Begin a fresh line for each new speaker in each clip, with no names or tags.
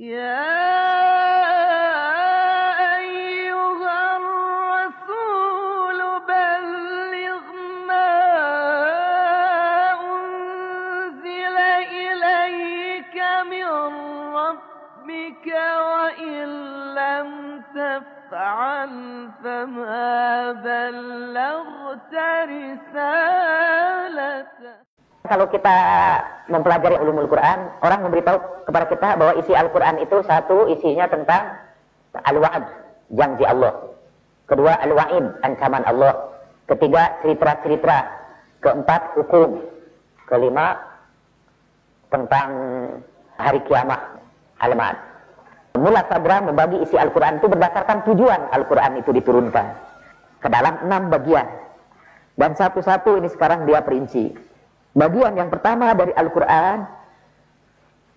يا أيها الرسول بلغ ما أنزل إليك من ربك وإن لم تفعل فما بلغت رسالته.
Kalau kita mempelajari ulumul Quran, orang memberitahu kepada kita bahwa isi Al-Quran itu satu, isinya tentang al-wa'ad, janji Allah. Kedua, al-wa'id, ancaman Allah. Ketiga, cerita-cerita. Keempat, hukum. Kelima, tentang hari kiamat, alamat. Mula Sabra membagi isi Al-Quran itu berdasarkan tujuan Al-Quran itu diturunkan ke dalam 6 bagian. Dan satu-satu ini sekarang dia perinci. Bagian yang pertama dari Al-Quran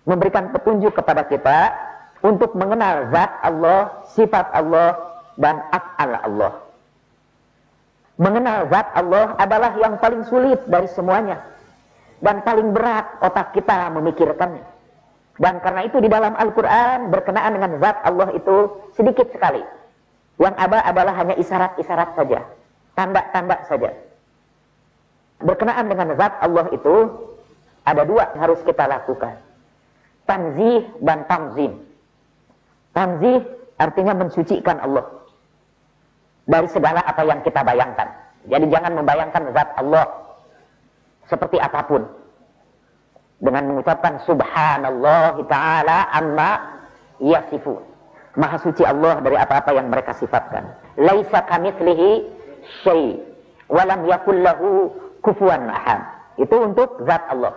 memberikan petunjuk kepada kita untuk mengenal zat Allah, sifat Allah, dan af'al Allah. Mengenal zat Allah adalah yang paling sulit dari semuanya dan paling berat otak kita memikirkannya. Dan karena itu di dalam Al-Quran berkenaan dengan zat Allah itu sedikit sekali. Yang ada adalah hanya isyarat-isyarat saja, tanda-tanda saja. Berkenaan dengan zat Allah itu ada 2 yang harus kita lakukan. Tanzih dan tamzim. Tanzih artinya mensucikan Allah dari segala apa yang kita bayangkan. Jadi jangan membayangkan zat Allah seperti apapun. Dengan mengucapkan subhanallah ta'ala amma yasifun. Maha suci Allah dari apa-apa yang mereka sifatkan. Laisa kamitslihi syai' wa lam yakul lahu kufuwan ahad. Itu untuk zat Allah.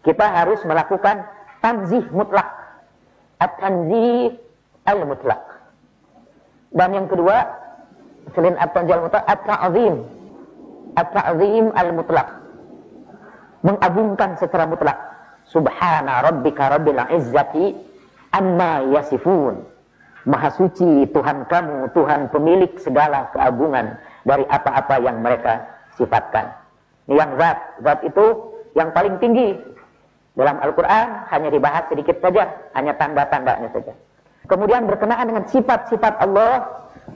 Kita harus melakukan tanzih mutlak. At-tanzih al-mutlak. Dan yang kedua, selain at-tanzih al-mutlak, at-ta'zim. At-ta'zim al-mutlak. Mengagungkan secara mutlak. Subhana rabbika rabbil izzati amma yasifun. Maha suci Tuhan kamu, Tuhan pemilik segala keagungan dari apa-apa yang mereka sifatkan. Yang zat itu yang paling tinggi dalam Al-Quran hanya dibahas sedikit saja, hanya tanda-tandanya saja. Kemudian berkenaan dengan sifat-sifat Allah,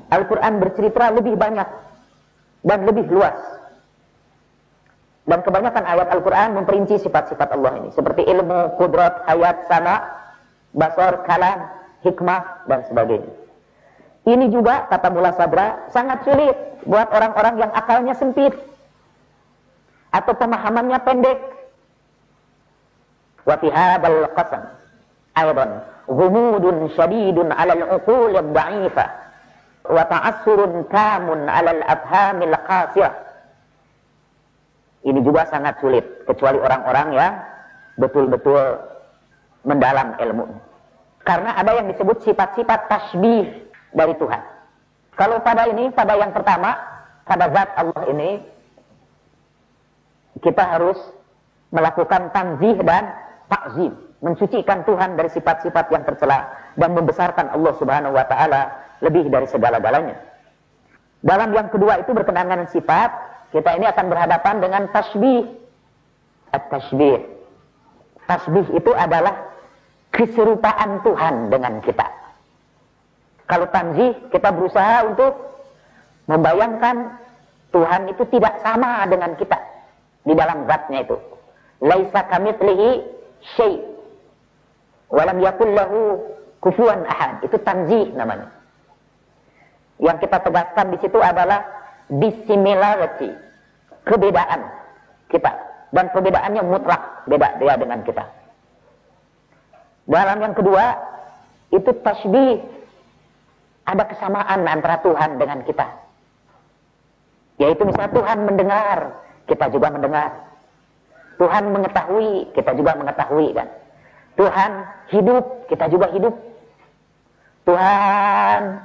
Al-Quran bercerita lebih banyak dan lebih luas. Dan kebanyakan ayat Al-Quran memperinci sifat-sifat Allah ini, seperti ilmu, kudrat, hayat, sama, basar, kalam, hikmah, dan sebagainya. Ini juga, kata Mula Sabra, sangat sulit buat orang-orang yang akalnya sempit atau pemahamannya pendek. Wa fi hadzal qasam aidan ghumudun syadidun 'ala al-uqul ad-dha'ifah wa ta'assurun kamun 'ala al-afhamil qasirah. Ini juga sangat sulit kecuali orang-orang yang betul-betul mendalam ilmu. Karena ada yang disebut sifat-sifat tasbih dari Tuhan. Kalau pada yang pertama, pada zat Allah ini kita harus melakukan tanzih dan ta'zim, mensucikan Tuhan dari sifat-sifat yang tercela dan membesarkan Allah Subhanahu wa taala lebih dari segala-galanya. Dalam yang kedua itu berkenaan dengan sifat, kita ini akan berhadapan dengan tasbih. At-tasbih. Tasbih itu adalah keserupaan Tuhan dengan kita. Kalau tanzih, kita berusaha untuk membayangkan Tuhan itu tidak sama dengan kita di dalam zatnya itu. Laisa kamitslihi syai' wa lam yakul lahu kufuwan ahad. Itu tanzih namanya. Yang kita tegaskan di situ adalah dissimilarity, kebedaan kita, dan perbedaannya mutlak, beda dia dengan kita. Dalam yang kedua itu tasbih, ada kesamaan antara Tuhan dengan kita. Yaitu misalnya Tuhan mendengar, kita juga mendengar. Tuhan mengetahui, kita juga mengetahui kan. Tuhan hidup, kita juga hidup. Tuhan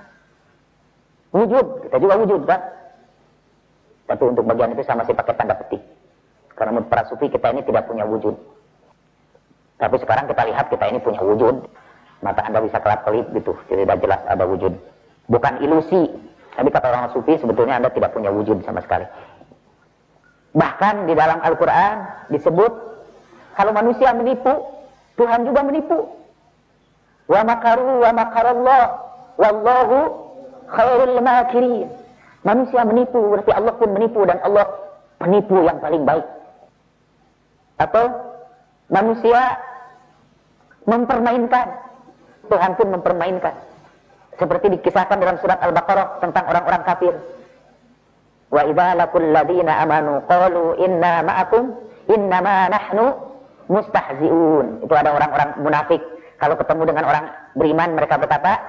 wujud, kita juga wujud kan. Tapi untuk bagian itu sama sih pakai tanda petik. Karena menurut para sufi kita ini tidak punya wujud. Tapi sekarang kita lihat kita ini punya wujud. Mata Anda bisa kelap-kelip gitu, tidak jelas ada wujud. Bukan ilusi. Tapi kata orang sufi sebetulnya Anda tidak punya wujud sama sekali. Bahkan di dalam Al-Quran disebut kalau manusia menipu, Tuhan juga menipu. Wa makaru wa makarallah wallahu khairul makirin. Manusia menipu, berarti Allah pun menipu, dan Allah penipu yang paling baik. Atau manusia mempermainkan, Tuhan pun mempermainkan. Seperti dikisahkan dalam surat Al-Baqarah tentang orang-orang kafir. Wa idza laqul ladzina amanu qalu inna ma'akum innama nahnu mustahzi'un. Itu ada orang-orang munafik. Kalau ketemu dengan orang beriman, mereka berkata,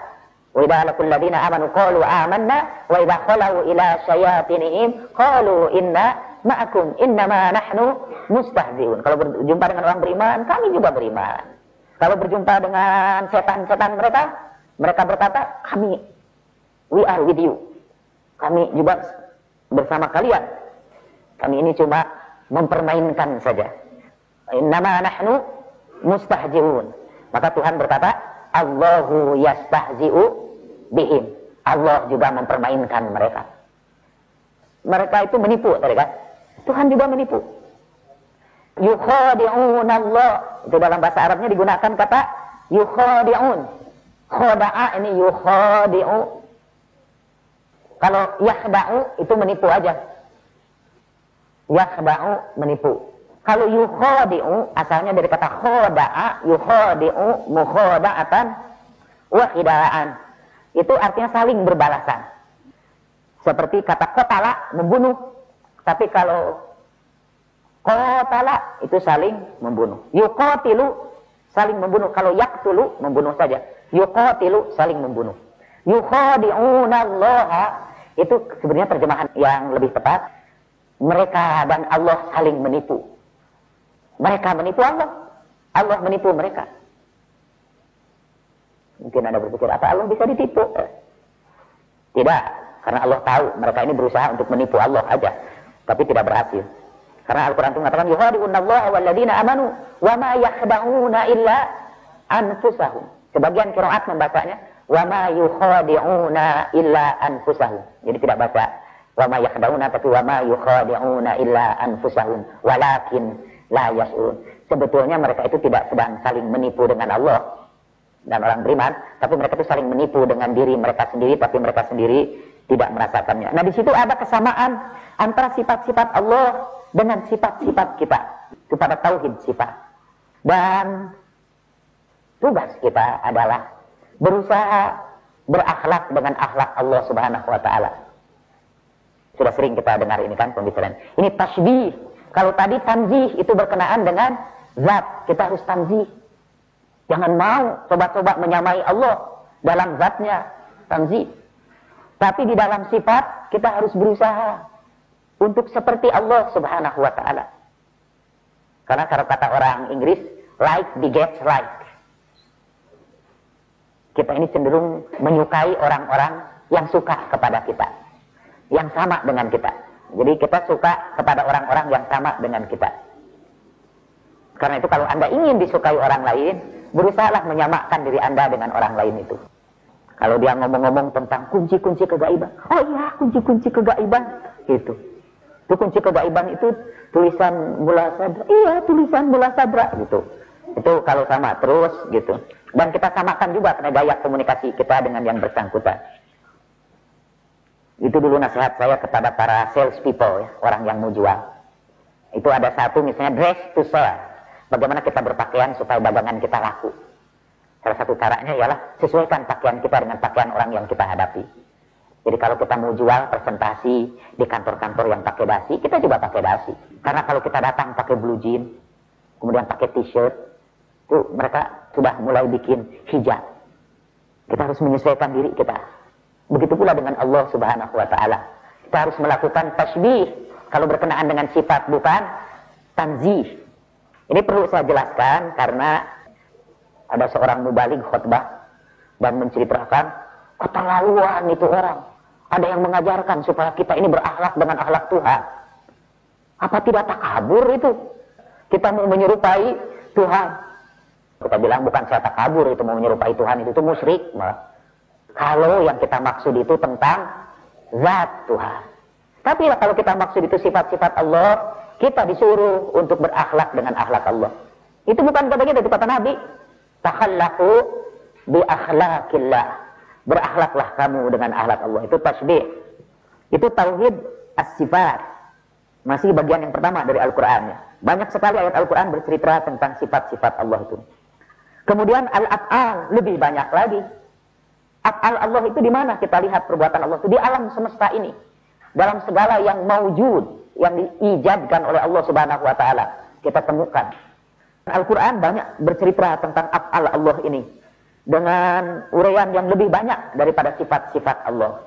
wa idza laqul ladzina amanu qalu amanna wa idza khalu ila syayatinihim qalu inna ma'akum innama nahnu mustahzi'un. Kalau berjumpa dengan orang beriman, kami juga beriman. Kalau berjumpa dengan setan-setan mereka berkata, kami, we are with you. Kami juga bersama kalian. Kami ini cuma mempermainkan saja. Innama nahnu mustahzi'un. Maka Tuhan berkata, Allahu yastahzi'u bihim. Allah juga mempermainkan mereka. Mereka itu menipu, tadi kan? Tuhan juga menipu. Yukhadi'un Allah. Itu dalam bahasa Arabnya digunakan kata yukhadi'un. Khoda'a ini yukhadi'u. Kalau yakhda'u itu menipu aja. Yakhda'u menipu. Kalau yukhadi'u asalnya dari kata khoda'a, yukhadi'u mukhoda'atan wa khida'an. Itu artinya saling berbalasan. Seperti kata qatala, membunuh. Tapi kalau qatala itu saling membunuh. Yuqatilu saling membunuh. Kalau yaqtulu membunuh saja. Yuqatilu saling membunuh. Yukhadi'unallaha itu sebenarnya terjemahan yang lebih tepat. Mereka dan Allah saling menipu. Mereka menipu Allah. Allah menipu mereka. Mungkin Anda berpikir, apa Allah bisa ditipu? Tidak. Karena Allah tahu mereka ini berusaha untuk menipu Allah aja. Tapi tidak berhasil. Karena Al-Quran itu mengatakan, yukhadi'unallaha walladzina amanu wa ma yakhda'una illa anfusahum. Sebagian qiraat membacanya wa ma yukhadi'una illa anfusahum. Jadi tidak baca wa ma yakhda'una, tapi wa ma yukhadi'una illa anfusahum walakin la yash'urun. Sebetulnya mereka itu tidak sedang saling menipu dengan Allah dan orang beriman, tapi mereka itu saling menipu dengan diri mereka sendiri, tapi mereka sendiri tidak merasakannya. Nah, di situ ada kesamaan antara sifat-sifat Allah dengan sifat-sifat kita. Itu pada tauhid sifat. Dan tugas kita adalah berusaha berakhlak dengan akhlak Allah Subhanahu wa taala. Sudah sering kita dengar ini kan pembicaraan. Ini tasybih. Kalau tadi tanzih itu berkenaan dengan zat, kita harus tanzih. Jangan mau coba-coba menyamai Allah dalam zatnya, tanzih. Tapi di dalam sifat kita harus berusaha untuk seperti Allah Subhanahu wa taala. Karena kalau kata orang Inggris, like begets like. Kita ini cenderung menyukai orang-orang yang suka kepada kita, yang sama dengan kita. Jadi kita suka kepada orang-orang yang sama dengan kita. Karena itu kalau Anda ingin disukai orang lain, berusahalah menyamakan diri Anda dengan orang lain itu. Kalau dia ngomong-ngomong tentang kunci-kunci kegaiban, oh iya kunci-kunci kegaiban, gitu. Itu kunci kegaiban itu tulisan Mullah Sadra, iya tulisan Mullah Sadra, gitu. Itu kalau sama terus, gitu. Dan kita samakan juga karena gaya komunikasi kita dengan yang bersangkutan. Itu dulu nasihat saya kepada para sales people, ya, orang yang mau jual. Itu ada satu misalnya dress to sell. Bagaimana kita berpakaian supaya dagangan kita laku. Salah satu caranya ialah sesuaikan pakaian kita dengan pakaian orang yang kita hadapi. Jadi kalau kita mau jual presentasi di kantor-kantor yang pakai dasi, kita juga pakai dasi. Karena kalau kita datang pakai blue jean, kemudian pakai t-shirt, itu mereka sudah mulai bikin hijab. Kita harus menyesuaikan diri kita. Begitu pula dengan Allah Subhanahu wa taala. Kita harus melakukan tasybih kalau berkenaan dengan sifat, bukan tanzih. Ini perlu saya jelaskan karena ada seorang mubaligh khutbah dan menceritakan keterlaluan itu orang. Ada yang mengajarkan supaya kita ini berakhlak dengan akhlak Tuhan. Apa tidak takabur itu? Kita mau menyerupai Tuhan. Kita bilang bukan saya takabur itu mau menyerupai Tuhan, itu musyrik malah. Kalau yang kita maksud itu tentang zat Tuhan. Tapi kalau kita maksud itu sifat-sifat Allah, kita disuruh untuk berakhlak dengan akhlak Allah. Itu bukan kata kita, itu kata Nabi. Takhallaqu bi akhlaqillah. Berakhlaklah kamu dengan akhlak Allah. Itu tasbih. Itu tauhid as-sifat. Masih bagian yang pertama dari Al-Qur'an. Banyak sekali ayat Al-Qur'an bercerita tentang sifat-sifat Allah itu. Kemudian al-af'al, lebih banyak lagi. Af'al Allah itu di mana kita lihat perbuatan Allah itu? Di alam semesta ini. Dalam segala yang maujud, yang diijadkan oleh Allah Subhanahu wa taala, kita temukan. Al-Qur'an banyak bercerita tentang af'al Allah ini dengan uraian yang lebih banyak daripada sifat-sifat Allah.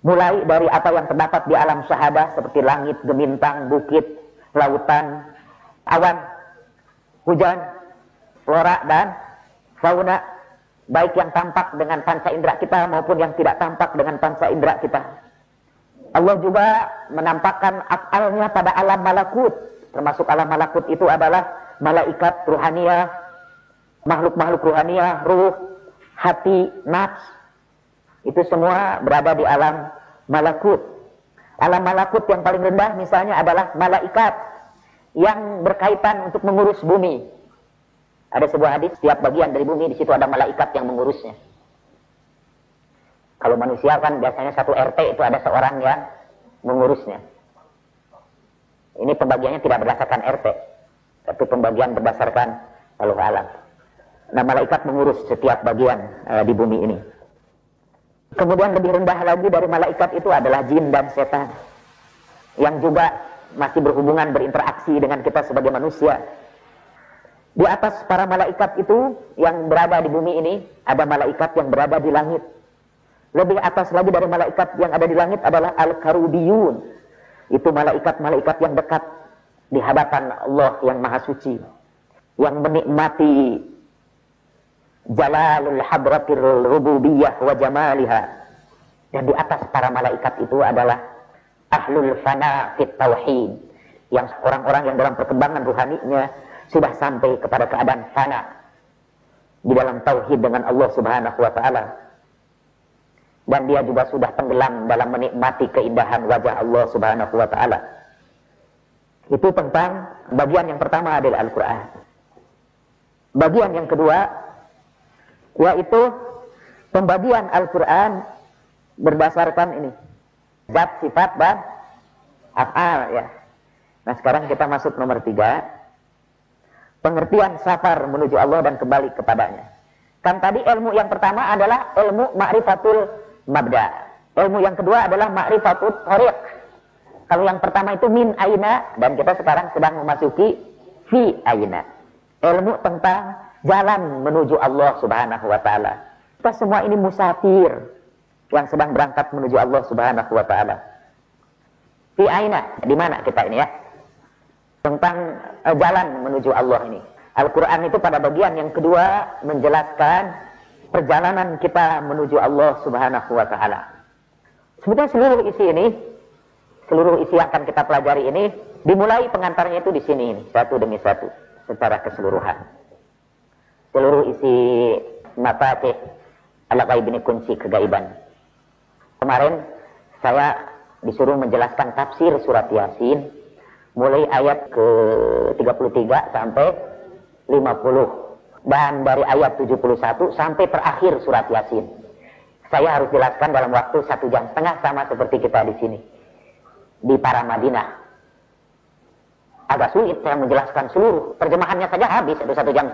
Mulai dari apa yang terdapat di alam syahadah seperti langit, gemintang, bukit, lautan, awan, hujan, flora dan fauna, baik yang tampak dengan panca indera kita maupun yang tidak tampak dengan panca indera kita. Allah juga menampakkan af'alnya pada alam malakut. Termasuk alam malakut itu adalah malaikat ruhaniyah, makhluk-makhluk ruhaniyah, ruh, hati, nafs. Itu semua berada di alam malakut. Alam malakut yang paling rendah misalnya adalah malaikat yang berkaitan untuk mengurus bumi. Ada sebuah hadis, setiap bagian dari bumi di situ ada malaikat yang mengurusnya. Kalau manusia kan biasanya satu RT itu ada seorang yang mengurusnya. Ini pembagiannya tidak berdasarkan RT, tapi pembagian berdasarkan Allah alam. Nah, malaikat mengurus setiap bagian di bumi ini. Kemudian lebih rendah lagi dari malaikat itu adalah jin dan setan, yang juga masih berhubungan, berinteraksi dengan kita sebagai manusia. Di atas para malaikat itu yang berada di bumi ini, ada malaikat yang berada di langit. Lebih atas lagi dari malaikat yang ada di langit adalah al-karubiyun. Itu malaikat-malaikat yang dekat di hadapan Allah yang maha suci, yang menikmati jalalul hadratir rububiyah wa jamaliha. Dan di atas para malaikat itu adalah ahlul fana fit tauhid, yang orang-orang yang dalam perkembangan ruhaninya sudah sampai kepada keadaan fana di dalam tauhid dengan Allah Subhanahu wa taala. Dan dia juga sudah tenggelam dalam menikmati keindahan wajah Allah Subhanahu wa taala. Itu tentang bagian yang pertama dari Al-Qur'an. Bagian yang kedua yaitu pembagian Al-Qur'an berdasarkan ini, zat, sifat dan af'al ya. Nah, sekarang kita masuk nomor 3. Pengertian safar menuju Allah dan kembali kepadanya. Kan tadi ilmu yang pertama adalah ilmu ma'rifatul mabda. Ilmu yang kedua adalah ma'rifatul thariq. Kalau yang pertama itu min aina, dan kita sekarang sedang memasuki fi aina. Ilmu tentang jalan menuju Allah Subhanahu wa taala. Kita semua ini musafir yang sedang berangkat menuju Allah Subhanahu wa taala. Fi aina, di mana kita ini ya? Tentang jalan menuju Allah ini. Al-Quran itu pada bagian yang kedua menjelaskan perjalanan kita menuju Allah Subhanahu wa ta'ala. Sebetulnya seluruh isi yang akan kita pelajari ini, dimulai pengantarnya itu di sini, satu demi satu, secara keseluruhan. Seluruh isi mafatih al-ghaib ini, kunci kegaiban. Kemarin saya disuruh menjelaskan tafsir surat Yasin, mulai ayat ke-33 sampai 50. Dan dari ayat 71 sampai terakhir surat Yasin. Saya harus jelaskan dalam waktu 1,5 jam sama seperti kita di sini. Di para Madinah. Agak sulit saya menjelaskan seluruh. Terjemahannya saja habis itu 1,5 jam.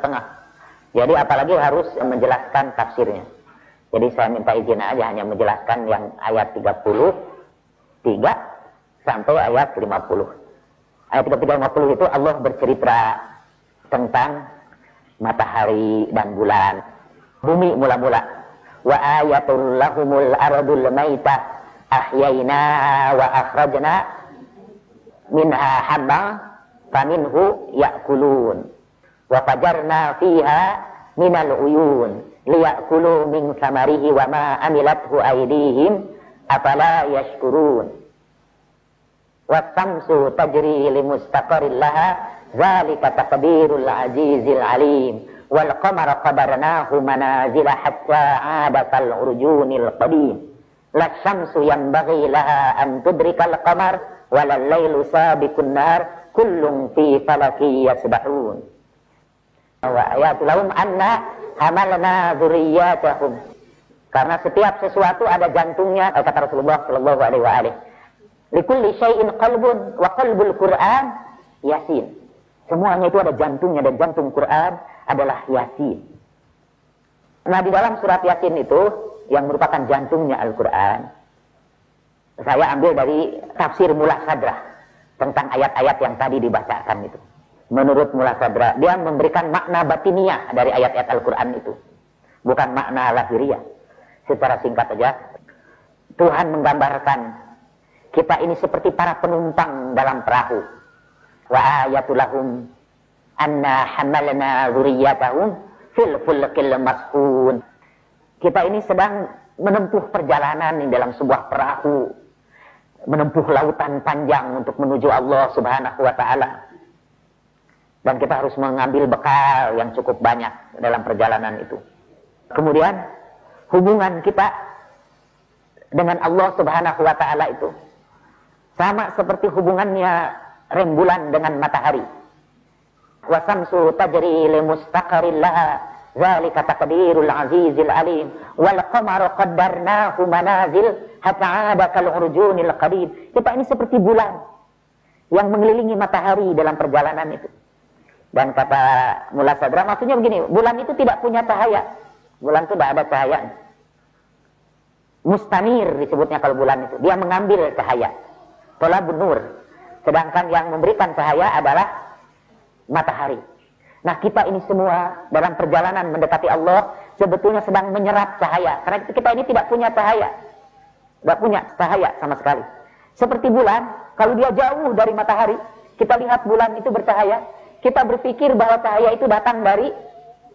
Jadi apalagi harus menjelaskan tafsirnya. Jadi saya minta izin aja hanya menjelaskan yang ayat 33 sampai ayat 50. Ayat 33-50 itu Allah bercerita tentang matahari dan bulan, bumi mula-mula. Wa ayatul lahumul ardul maitah ahyayna wa akhrajna minha habba faminhu ya'kulun wa fajarna fiha minal uyun liya'kulu min samarihi wa ma amilathu aydihim afala yashkurun. Wassamsu tajri limustaqarrin laha zalika taqdirul azizil alim wal qamara qadarnahu manazila hatta 'ada kal urjunil qadim la syamsu yanbaghi laha an tudrikal qamar wal lailu sabiqun nar kullun fi falaki yasbahun. Wa ayatul lahum anna hamalna dzurriyyatahum. Karena setiap sesuatu ada jantungnya, kata Rasulullah sallallahu alaihi wa alihi. Likulli syai'in qalbun wa qalbul Qur'an Yasin. Semuanya itu ada jantungnya, dan jantung Quran adalah Yasin. Nah, di dalam surat Yasin itu yang merupakan jantungnya Al-Quran, saya ambil dari tafsir Mullah Sadrah tentang ayat-ayat yang tadi dibacakan itu. Menurut Mullah Sadrah, dia memberikan makna batiniah dari ayat-ayat Al-Quran itu, bukan makna lahiriah. Secara singkat saja, Tuhan menggambarkan kita ini seperti para penumpang dalam perahu. Wa ayatulahum anna hamalna dzurriyyatahum fil fulkil mas'un. Kita ini sedang menempuh perjalanan di dalam sebuah perahu, menempuh lautan panjang untuk menuju Allah Subhanahu wa taala. Dan kita harus mengambil bekal yang cukup banyak dalam perjalanan itu. Kemudian hubungan kita dengan Allah Subhanahu wa taala itu sama seperti hubungannya rembulan dengan matahari. Wa samsu tajri li mustaqarrin laha zalika taqdirul azizil alim wal qamara qaddarnahu manazil hatta 'ada kal urjunil qadim. Kita ini seperti bulan yang mengelilingi matahari dalam perjalanan itu. Dan kata Mullah Sadrah, maksudnya begini, bulan itu tidak punya cahaya. Bulan itu tidak ada cahaya. Mustanir disebutnya kalau bulan itu. Dia mengambil cahaya. Tolabun nur. Sedangkan yang memberikan cahaya adalah matahari. Nah, kita ini semua dalam perjalanan mendekati Allah sebetulnya sedang menyerap cahaya. Karena kita ini tidak punya cahaya. Tidak punya cahaya sama sekali. Seperti bulan, kalau dia jauh dari matahari, kita lihat bulan itu bercahaya, kita berpikir bahwa cahaya itu datang dari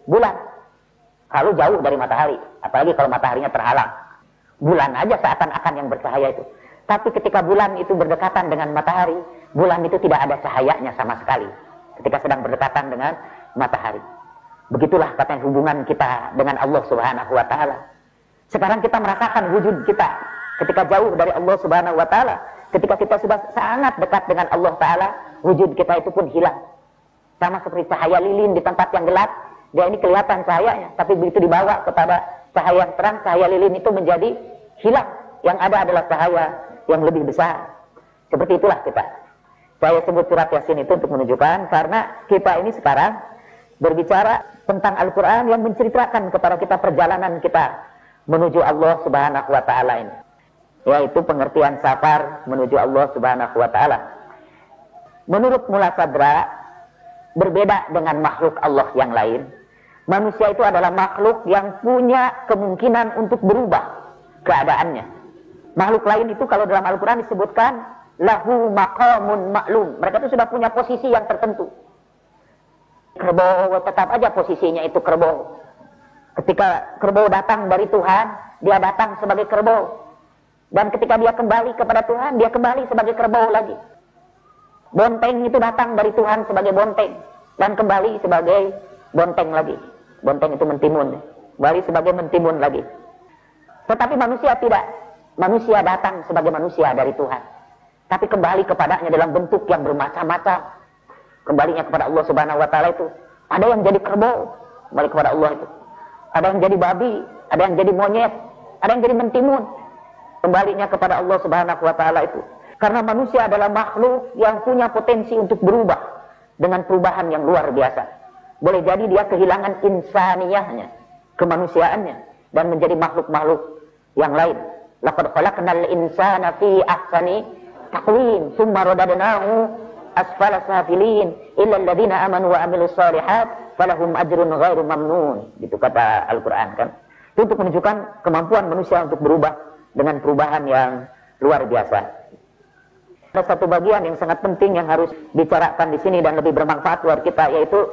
bulan. Kalau jauh dari matahari, apalagi kalau mataharinya terhalang, bulan aja seakan-akan yang bercahaya itu. Tapi ketika bulan itu berdekatan dengan matahari, bulan itu tidak ada cahayanya sama sekali ketika sedang berdekatan dengan matahari. Begitulah katanya hubungan kita dengan Allah Subhanahu wa taala. Sekarang kita merasakan wujud kita ketika jauh dari Allah Subhanahu wa taala. Ketika kita sudah sangat dekat dengan Allah taala, wujud kita itu pun hilang. Sama seperti cahaya lilin di tempat yang gelap, dia ini kelihatan cahayanya, tapi begitu dibawa kepada cahaya yang terang, cahaya lilin itu menjadi hilang. Yang ada adalah cahaya yang lebih besar. Seperti itulah kita. Saya sebut surat Yasin itu untuk menunjukkan, karena kita ini sekarang berbicara tentang Al-Quran yang menceritakan kepada kita perjalanan kita menuju Allah Subhanahu wa ta'ala ini, yaitu pengertian safar menuju Allah Subhanahu wa ta'ala. Menurut Mullah Sadrah, berbeda dengan makhluk Allah yang lain, manusia itu adalah makhluk yang punya kemungkinan untuk berubah keadaannya. Makhluk lain itu kalau dalam Al-Quran disebutkan lahu maqamun ma'lum. Mereka itu sudah punya posisi yang tertentu. Kerbau tetap aja posisinya itu kerbau. Ketika kerbau datang dari Tuhan, dia datang sebagai kerbau. Dan ketika dia kembali kepada Tuhan, dia kembali sebagai kerbau lagi. Bonteng itu datang dari Tuhan sebagai bonteng dan kembali sebagai bonteng lagi. Bonteng itu mentimun, kembali sebagai mentimun lagi. Tetapi manusia tidak. Manusia datang sebagai manusia dari Tuhan, tapi kembali kepadanya dalam bentuk yang bermacam-macam. Kembalinya kepada Allah Subhanahu wa taala itu, ada yang jadi kerbau, kembali kepada Allah itu. Ada yang jadi babi, ada yang jadi monyet, ada yang jadi mentimun, kembalinya kepada Allah Subhanahu wa taala itu. Karena manusia adalah makhluk yang punya potensi untuk berubah dengan perubahan yang luar biasa. Boleh jadi dia kehilangan insaniyahnya, kemanusiaannya, dan menjadi makhluk-makhluk yang lain. Laqad khalaqnal insana fi ahsani taqwim, tsumma radadnahu asfala safilin, illa alladziina amanu wa 'amilus shalihat falahum ajrun ghairu mamnun. Gitu kata Al-Qur'an kan. Itu untuk menunjukkan kemampuan manusia untuk berubah dengan perubahan yang luar biasa. Ada satu bagian yang sangat penting yang harus bicarakan di sini dan lebih bermanfaat buat kita, yaitu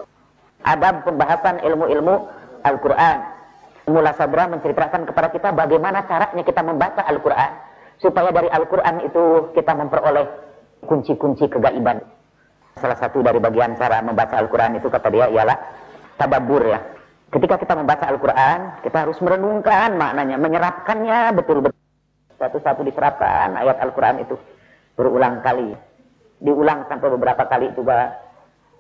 adab pembahasan ilmu-ilmu Al-Qur'an. Mullah Sadrah menceritakan kepada kita bagaimana caranya kita membaca Al-Quran, supaya dari Al-Quran itu kita memperoleh kunci-kunci kegaiban. Salah satu dari bagian cara membaca Al-Quran itu kata dia ialah tadabbur ya. Ketika kita membaca Al-Quran, kita harus merenungkan maknanya, menyerapkannya betul-betul. Satu-satu diserapkan ayat Al-Quran itu berulang kali, diulang sampai beberapa kali juga.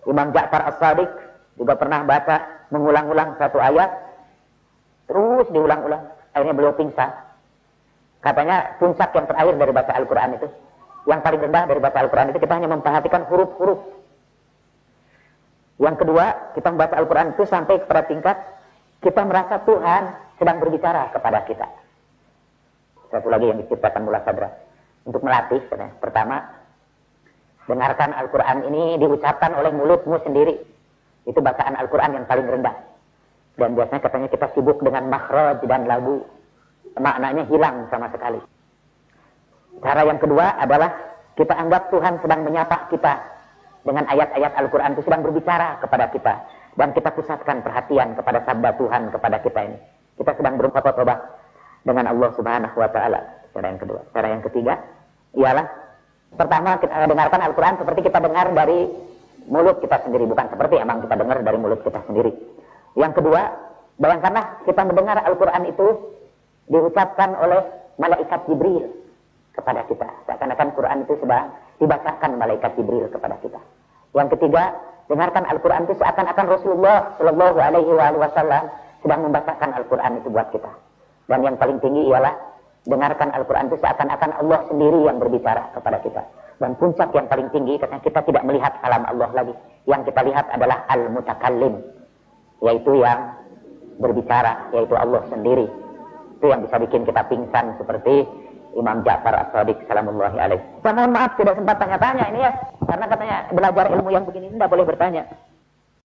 Imam Ja'far As-Shadiq juga pernah baca mengulang-ulang satu ayat terus diulang-ulang. Akhirnya beliau pingsan. Katanya puncak yang terakhir dari baca Al-Quran itu, yang paling rendah dari baca Al-Quran itu, kita hanya memperhatikan huruf-huruf. Yang kedua, kita membaca Al-Quran itu sampai kepada tingkat kita merasa Tuhan sedang berbicara kepada kita. Satu lagi yang diciptakan Mullah Sadra untuk melatih. Pertama, dengarkan Al-Quran ini diucapkan oleh mulutmu sendiri. Itu bacaan Al-Quran yang paling rendah. Dan biasanya katanya kita sibuk dengan makhraj dan lagu. Maknanya hilang sama sekali. Cara yang kedua adalah kita anggap Tuhan sedang menyapa kita dengan ayat-ayat Al-Quran itu sedang berbicara kepada kita. Dan kita pusatkan perhatian kepada sabda Tuhan kepada kita ini. Kita sedang bermuhafadzah dengan Allah Subhanahu wa Ta'ala. Cara yang kedua. Cara yang ketiga ialah pertama kita dengarkan Al-Quran seperti kita dengar dari mulut kita sendiri, bukan seperti emang kita dengar dari mulut kita sendiri. Yang kedua, bayangkanlah kita mendengar Al-Quran itu diucapkan oleh malaikat Jibril kepada kita. Seakan-akan Quran itu sedang dibacakan malaikat Jibril kepada kita. Yang ketiga, dengarkan Al-Quran itu seakan-akan Rasulullah Shallallahu Alaihi Wasallam sedang membacakan Al-Quran itu buat kita. Dan yang paling tinggi ialah dengarkan Al-Quran itu seakan-akan Allah sendiri yang berbicara kepada kita. Dan puncak yang paling tinggi karena kita tidak melihat kalam Allah lagi. Yang kita lihat adalah Al-Mutakallim, yaitu yang berbicara, yaitu Allah sendiri. Itu yang bisa bikin kita pingsan seperti Imam Ja'far As-Shadiq salamullahi alaihi. Saya mohon maaf tidak sempat tanya-tanya ini ya, karena katanya belajar ilmu yang begini tidak boleh bertanya.